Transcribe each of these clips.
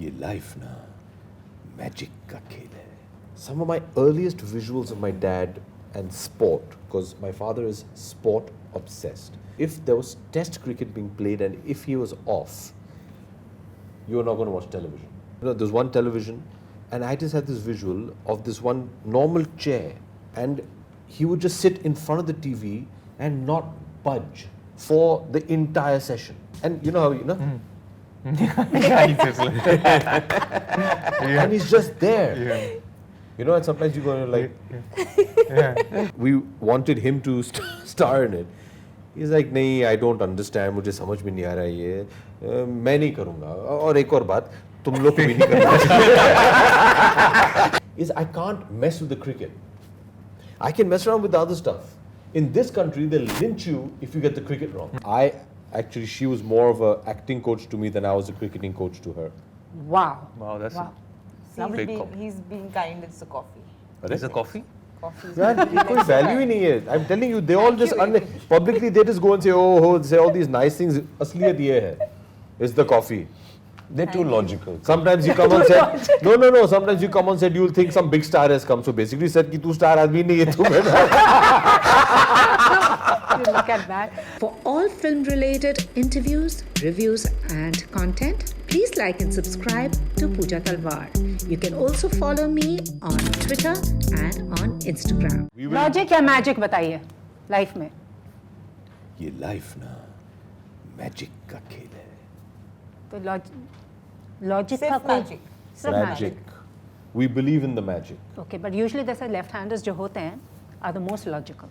ये life ना magic का खेल है. Some of my earliest visuals of my dad and sport, because my father is sport obsessed. If there was test cricket being played and if he was off, you were not going to watch television. You know, there's one television and I just had this visual of this one normal chair and he would just sit in front of the TV and not budge for the entire session. And you know how, you know? And he's just there. Yeah. You know, and sometimes you go like, we wanted him to star in it. He's like, नहीं, I don't understand, मुझे समझ में नहीं आ रहा ये, मैं नहीं करूँगा. और एक और बात, तुम लोग भी नहीं करना. Is I can't mess with the cricket. I can mess around with the other stuff. In this country, they'll lynch you if you get the cricket wrong. Actually, she was more of an acting coach to me than I was a cricketing coach to her. Wow. Wow, that's Wow. He's being kind, it's the coffee. Is it coffee? यार ये कोई value ही नहीं है. I'm telling you, they all just publicly they just go and say say all these nice things. असलियत ये है. It's the coffee. They're too logical. Sometimes you come on set. No. Sometimes you come on set, you'll think some big star has come. So basically said कि तू star आदमी नहीं है तू मेरा. Look at that. For all film-related interviews, reviews and content, please like and subscribe to Pooja Talwar. You can also follow me on Twitter and on Instagram. Logic या magic बताइए life में. ये life ना magic का खेल है. तो logic का Sif magic. सिर्फ Magic. We believe in the magic. Okay, but usually जैसे लेफ्ट हैंडर्स जो होते हैं are the most logical.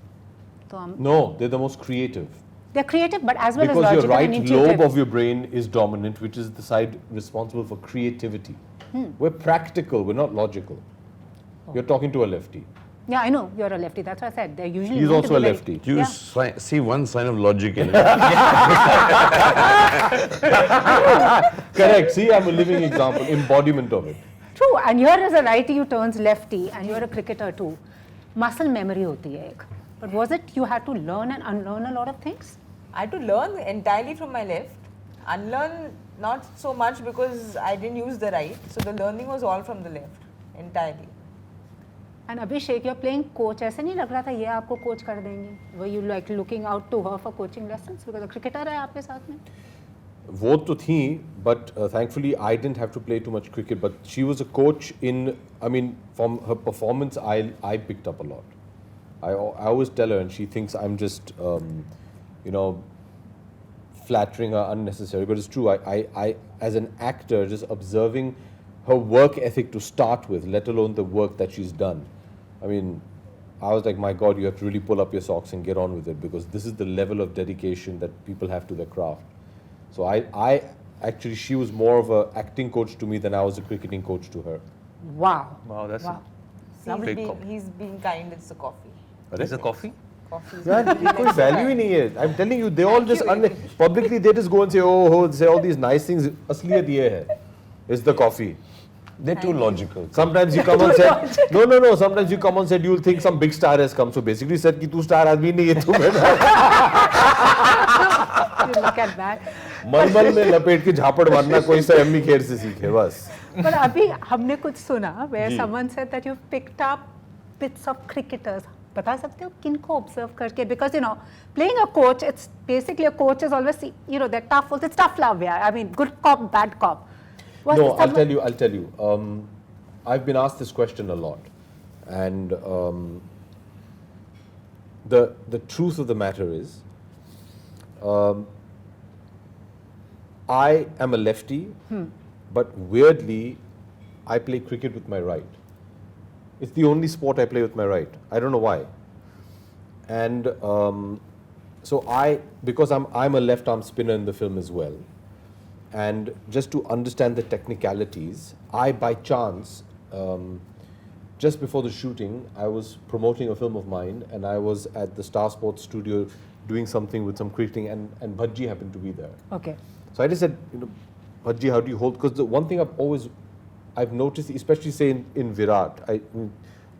तो हम No, they're the most creative. they're creative but as well Because as your logical and right intuitive. lobe of your brain is dominant, which is the side responsible for creativity. We're practical, we're not logical. You're talking to a lefty. Yeah, I know you're a lefty. That's why I said they're usually. He's meant to also a be very- lefty. Do you Yeah. see one sign of logic in it? Correct. See, I'm a living example, embodiment of it. True, and here is a righty who turns lefty, and you're a cricketer too. Muscle memory होती है एक. But was it you had to learn and unlearn a lot of things? I had to learn entirely from my left. Unlearn not so much because I didn't use the right. So the learning was all from the left, entirely. And Abhishek, you're playing coach. ऐसे नहीं लग रहा था ये आपको coach कर देंगे? Were you like looking out to her for coaching lessons because a cricketer है आपके साथ में? वो तो थी, but thankfully I didn't have to play too much cricket. But she was a coach in, I mean, from her performance, I picked up a lot. I always tell her, and she thinks I'm just, you know, flattering her unnecessary. But it's true. I as an actor, just observing her work ethic to start with, let alone the work that she's done. I mean, I was like, my God, you have to really pull up your socks and get on with it because this is the level of dedication that people have to their craft. So I actually, she was more of an acting coach to me than I was a cricketing coach to her. Wow. Wow, that's Wow. He's being kind, it's the coffee. Is it coffee? Coffee. यार ये कोई value ही नहीं है. I'm telling you, they all just publicly they just go and say say all these nice things. असलियत ये है. It's the coffee. They're too logical. Sometimes you come on set. No. Sometimes you come on set, you'll think some big star has come. So basically said कि तू star आदमी नहीं है तू मेरा. Look at that. मलमल में लपेट के झापड़ मारना कोई सयमी खेर से सीखे बस. But अभी हमने कुछ सुना where someone said that you picked up bits of cricketers. बता सकते हो किनको observe करके? Because you know, playing a coach, it's basically a coach is always, you know, they're tough. It's tough love, yeah. I mean, good cop, bad cop. No, I'll tell you. I've been asked this question a lot, and the truth of the matter is, I am a lefty, but weirdly, I play cricket with my right. It's the only sport I play with my right. I don't know why. And so because I'm a left arm spinner in the film as well. And just to understand the technicalities, I by chance, just before the shooting, I was promoting a film of mine and I was at the Star Sports studio doing something with some cricketing and Bhaji happened to be there. Okay. So I just said, you know, Bhaji, how do you hold? Because the one thing I've noticed, especially say in Virat,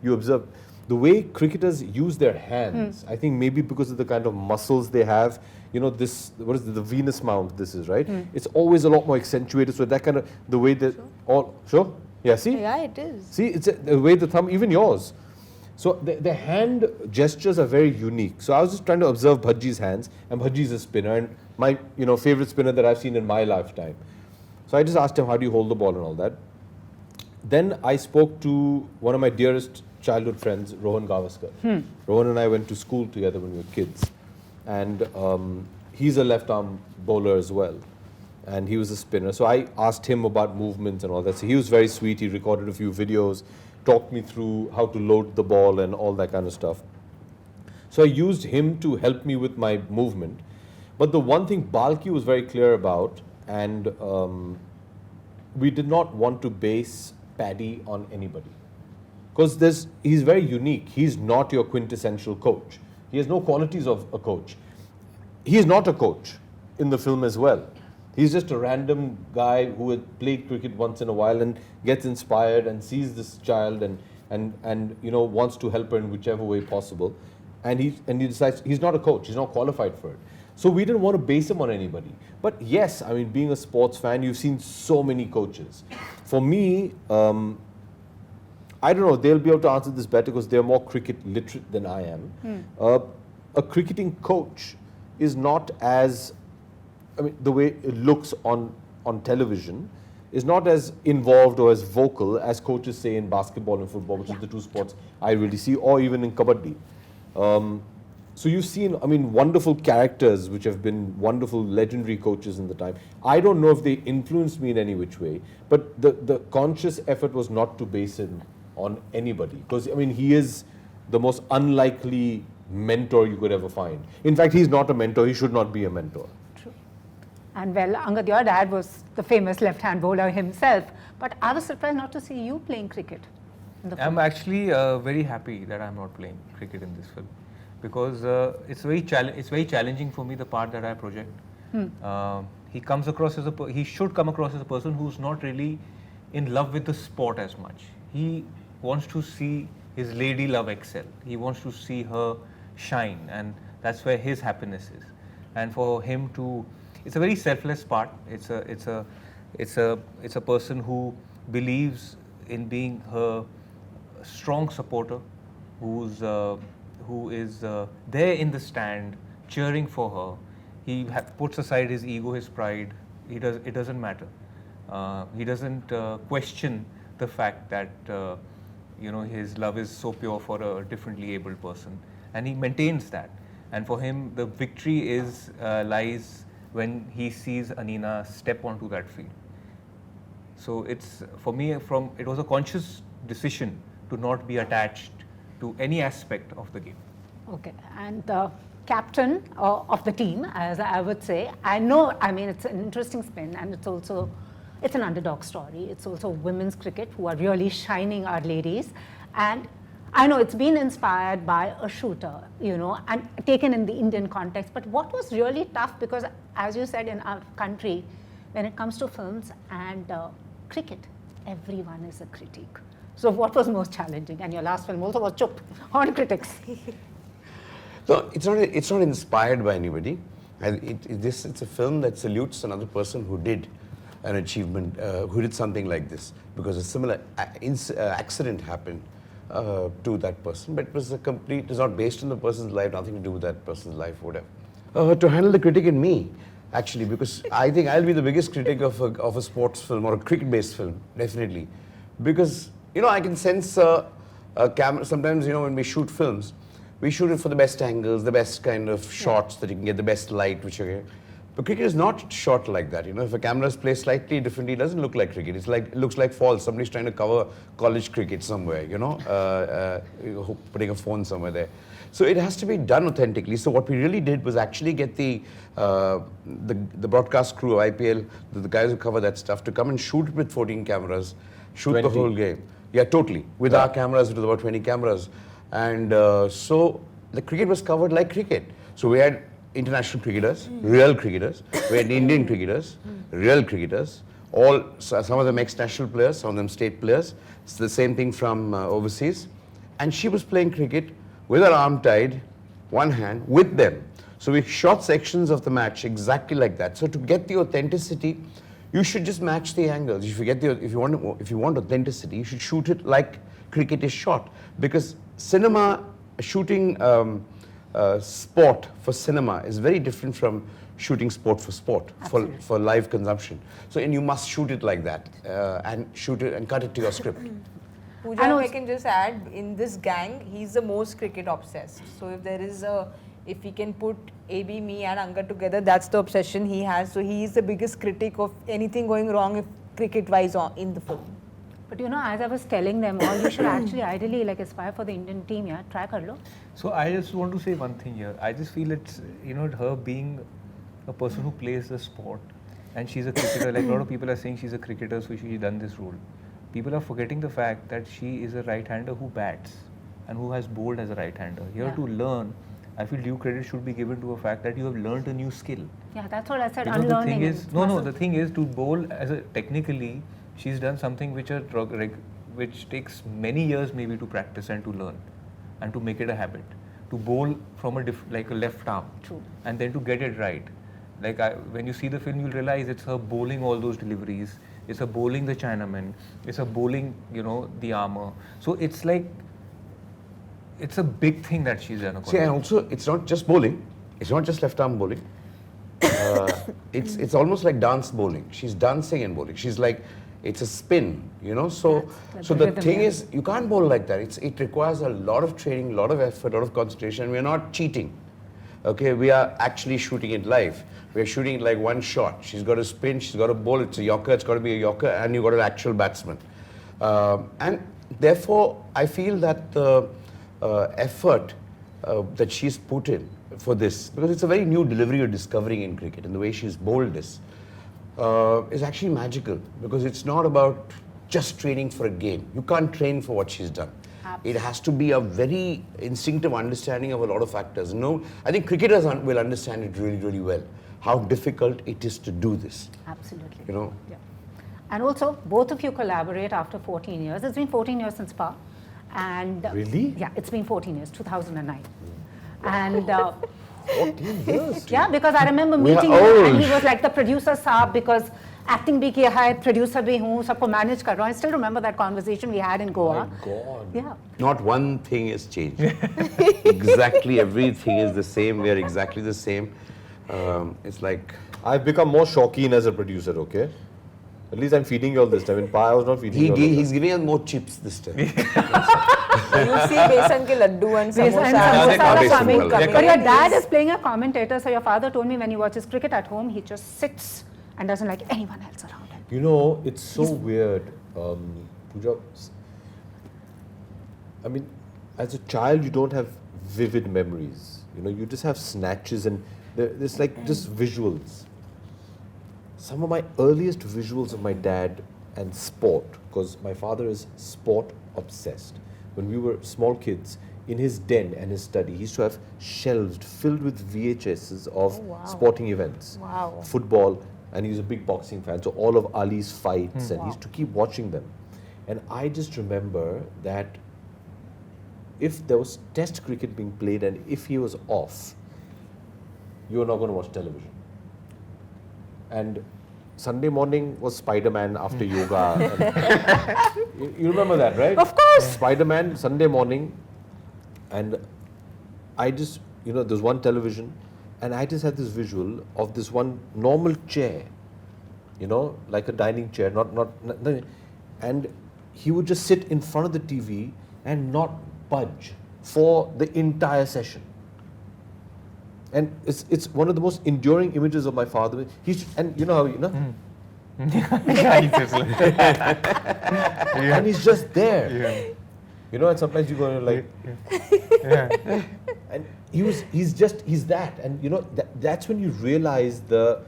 you observe the way cricketers use their hands, I think maybe because of the kind of muscles they have, you know, this, what is it, the Venus mount this is, right? It's always a lot more accentuated, so that kind of, the way that, all, sure? Yeah, see? Yeah, it is. See, it's the way the thumb, even yours. So the hand gestures are very unique. So I was just trying to observe Bhajji's hands, and Bhajji's a spinner, and my, you know, favorite spinner that I've seen in my lifetime. So I just asked him, how do you hold the ball and all that? Then I spoke to one of my dearest childhood friends, Rohan Gavaskar. Rohan and I went to school together when we were kids. And he's a left-arm bowler as well. And he was a spinner. So I asked him about movements and all that. So he was very sweet. He recorded a few videos, talked me through how to load the ball and all that kind of stuff. So I used him to help me with my movement. But the one thing Balki was very clear about, and we did not want to base Paddy on anybody. Because he's very unique. He's not your quintessential coach. He has no qualities of a coach. He is not a coach in the film as well. He's just a random guy who had played cricket once in a while and gets inspired and sees this child and you know, wants to help her in whichever way possible. And he decides he's not a coach. He's not qualified for it. So we didn't want to base him on anybody. But yes, I mean, being a sports fan, you've seen so many coaches. For me, I don't know, they'll be able to answer this better because they're more cricket literate than I am. A cricketing coach is not as, I mean, the way it looks on television is not as involved or as vocal as coaches say in basketball and football, which is the two sports I really see, or even in kabaddi. So you've seen, I mean, wonderful characters which have been wonderful, legendary coaches in the time. I don't know if they influenced me in any which way, but the conscious effort was not to base him on anybody. Because, I mean, he is the most unlikely mentor you could ever find. In fact, he's not a mentor. He should not be a mentor. True. And well, Angad, your dad was the famous left-hand bowler himself. But I was surprised not to see you playing cricket in the film. I'm actually very happy that I'm not playing cricket in this film, because it's very challenging for me, the part that I project. He comes across as he should come across as a person who's not really in love with the sport as much. He wants to see his lady love excel. He wants to see her shine, and that's where his happiness is. And for him to, it's a very selfless part. It's a person who believes in being her strong supporter, who is there in the stand cheering for her. He puts aside his ego, his pride. It doesn't matter. He doesn't question the fact that you know, his love is so pure for a differently abled person, and he maintains that. And for him, the victory lies when he sees Anina step onto that field. So it's, for me, it was a conscious decision to not be attached to any aspect of the game. Okay, and the captain of the team, as I would say, I know, I mean, it's an interesting spin, and it's also, it's an underdog story. It's also women's cricket who are really shining our ladies. And I know it's been inspired by a shooter, you know, and taken in the Indian context. But what was really tough, because as you said, in our country, when it comes to films and cricket, everyone is a critic. So what was most challenging? And your last film also was Chup on critics. No, it's not inspired by anybody. It's a film that salutes another person who did an achievement, who did something like this, because a similar accident happened to that person, but it was not based on the person's life, nothing to do with that person's life, whatever. To handle the critic in me, actually, because I think I'll be the biggest critic of a sports film or a cricket-based film, definitely, because, you know, I can sense a camera. Sometimes, you know, when we shoot films, we shoot it for the best angles, the best kind of shots that you can get, the best light, which you get. But cricket is not shot like that. You know, if a camera is placed slightly differently, it doesn't look like cricket. It looks like false. Somebody's trying to cover college cricket somewhere. You know, putting a phone somewhere there. So it has to be done authentically. So what we really did was actually get the broadcast crew of IPL, the guys who cover that stuff, to come and shoot it with 14 cameras, shoot 20. The whole game. Yeah, totally. With our cameras, it was about 20 cameras. And so the cricket was covered like cricket. So we had international cricketers, real cricketers, we had Indian cricketers, real cricketers, some of them ex-national players, some of them state players. It's the same thing from overseas. and she was playing cricket with her arm tied, one hand, with them. So we shot sections of the match exactly like that. So to get the authenticity, you should just match the angles. If you want authenticity, you should shoot it like cricket is shot. Because cinema, shooting sport for cinema is very different from shooting sport for live consumption. So and you must shoot it like that and shoot it and cut it to your script. Pooja, if I can just add, in this gang, he's the most cricket obsessed. So if he can put AB, me and Angad together, that's the obsession he has. So he is the biggest critic of anything going wrong if cricket-wise in the film. But you know, as I was telling them all, you should actually ideally like aspire for the Indian team, yeah? Try kar lo. So I just want to say one thing here. I just feel it's, her being a person who plays the sport and she's a cricketer, like a lot of people are saying she's a cricketer, so she's done this role. People are forgetting the fact that she is a right-hander who bats and who has bowled as a right-hander. Here to learn, I feel due credit should be given to a fact that you have learned a new skill. Yeah, that's what I said, Because unlearning. the thing is to bowl technically, she's done something which takes many years maybe to practice and to learn and to make it a habit. To bowl from like a left arm. True. And then to get it right. Like when you see the film, you'll realize it's her bowling all those deliveries. It's her bowling the Chinaman. It's her bowling, the armor. So it's like, it's a big thing that she's done. See, and also, it's not just bowling. It's not just left arm bowling. It's almost like dance bowling. She's dancing and bowling. She's like, it's a spin, So the thing is, you can't bowl like that. It requires a lot of training, a lot of effort, a lot of concentration. We're not cheating. Okay, we are actually shooting it live. We're shooting it like one shot. She's got to spin, she's got to bowl, it's a yorker, it's got to be a yorker, and you've got an actual batsman. And therefore, I feel that the effort that she's put in for this, because it's a very new delivery you're discovering in cricket, and the way she's bowled this, is actually magical, because it's not about just training for a game. You can't train for what she's done. It has to be a very instinctive understanding of a lot of factors. I think cricketers will understand it really, really well, how difficult it is to do this. Absolutely. Yeah. And also, both of you collaborate after 14 years. It's been 14 years since Pa. And Really? Yeah, it's been 14 years, 2009. And 14 years. yeah, because I remember We are meeting him old. and he was like the producer saab, because acting bhi kiya hai, producer bhi hoon, sabko manage kar raha hoon. I still remember that conversation we had in Goa. My God. Yeah. Not one thing has changed. Exactly everything is the same. We are exactly the same. It's like... I've become more Shauqeen as a producer, okay? At least I'm feeding you all this time. In Pa, I was not feeding you all this He's giving us more chips this time. You see besan ke laddu and Besan samosa. and samosa are Besan coming. wallah. But your dad is playing a commentator, so your father told me when he watches cricket at home, he just sits and doesn't like anyone else around him. It's so weird. Pooja, I mean, as a child, you don't have vivid memories. You just have snatches and there's like just visuals. Some of my earliest visuals of my dad and sport, because my father is sport obsessed. When we were small kids, in his den and his study, he used to have shelves filled with VHSs of sporting events. Wow. Football, and he was a big boxing fan, so all of Ali's fights, and he used to keep watching them. And I just remember that if there was test cricket being played and if he was off, you were not going to watch television. And Sunday morning was Spider-Man after yoga. And you remember that, right? Of course. Spider-Man, Sunday morning. And I just, there's one television, and I just had this visual of this one normal chair, like a dining chair, not, and he would just sit in front of the TV and not budge for the entire session. And it's one of the most enduring images of my father. And you know how, and he's just there. And sometimes you go like, and he's that. And that's when you realize the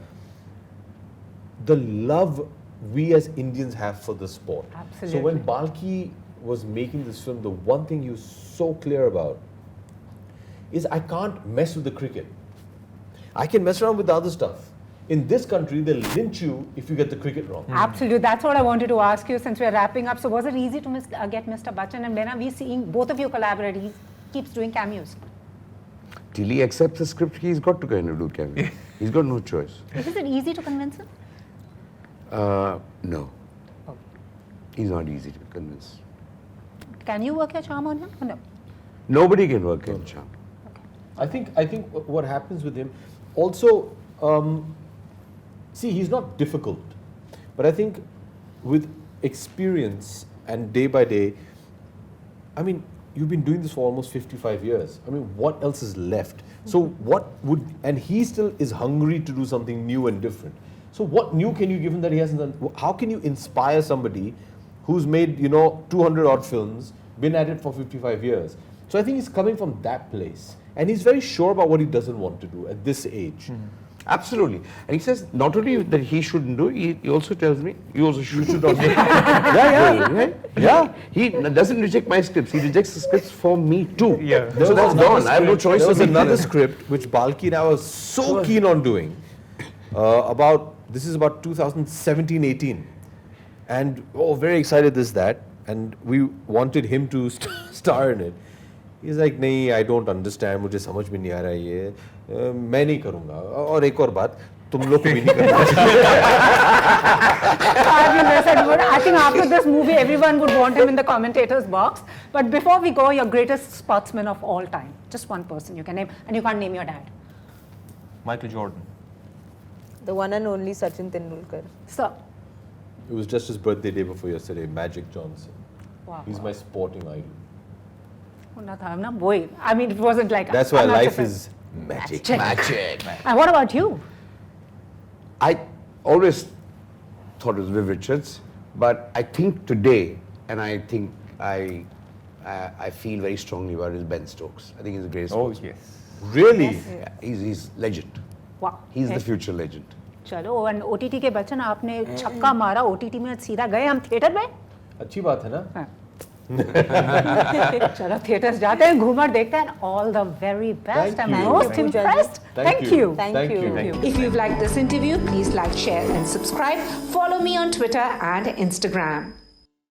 love we as Indians have for the sport. Absolutely. So when Balki was making this film, the one thing he was so clear about is I can't mess with the cricket. I can mess around with the other stuff, In this country, they'll lynch you if you get the cricket wrong. Absolutely. That's what I wanted to ask you since we're wrapping up. So was it easy to get Mr. Bachchan? And when are we seeing both of you collaborate? He keeps doing cameos. Till he accepts the script, he's got to kind of do cameo. He's got no choice. Is it easy to convince him? No. Oh. He's not easy to convince. Can you work your charm on him or no? Nobody can work in charm. I think what happens with him, also, see, he's not difficult, but I think with experience and day by day, I mean, you've been doing this for almost 55 years. I mean, what else is left? So and he still is hungry to do something new and different. So what new can you give him that he hasn't done? How can you inspire somebody who's made, 200 odd films, been at it for 55 years? So I think he's coming from that place. And he's very sure about what he doesn't want to do at this age. Absolutely. And he says not only that he shouldn't do, he also tells me, you also should not do. Yeah. He doesn't reject my scripts. He rejects the scripts for me too. Yeah. So that's gone. I have no choice. There was another script which Balki and I was so keen on doing. This is about 2017-18. And very excited that. And we wanted him to star in it. He's like, नहीं, I don't understand, मुझे समझ में नहीं आ रहा ये, मैं नहीं करूँगा. और एक और बात, तुम लोग को भी नहीं करना. I think after this movie, everyone would want him in the commentators box. But before we go, your greatest sportsman of all time, just one person you can name, and you can't name your dad. Michael Jordan. The one and only Sachin Tendulkar. So, It was just his birthday day before yesterday, Magic Johnson. wow. He's my sporting idol. Boy, I mean, it wasn't like... That's why I'm not life surprised. is magic. Magic. And what about you? I always thought it was Viv Richards, but I think today, and I think I feel very strongly about it, is Ben Stokes. I think he's the greatest sportsman. Yes. Really? Yeah, he's legend. Wow. He's the future legend. चलो, and OTT के बच्चन आपने छक्का मारा, OTT में सीधा गए हम theatre में? अच्छी बात है ना? हाँ. चलो थिएटर्स जाते हैं, घूमर देखते हैं, and all the very best. Thank I'm you. most Thank you. impressed. Thank you. Thank you. If you've liked this interview, please like, share, and subscribe. Follow me on Twitter and Instagram.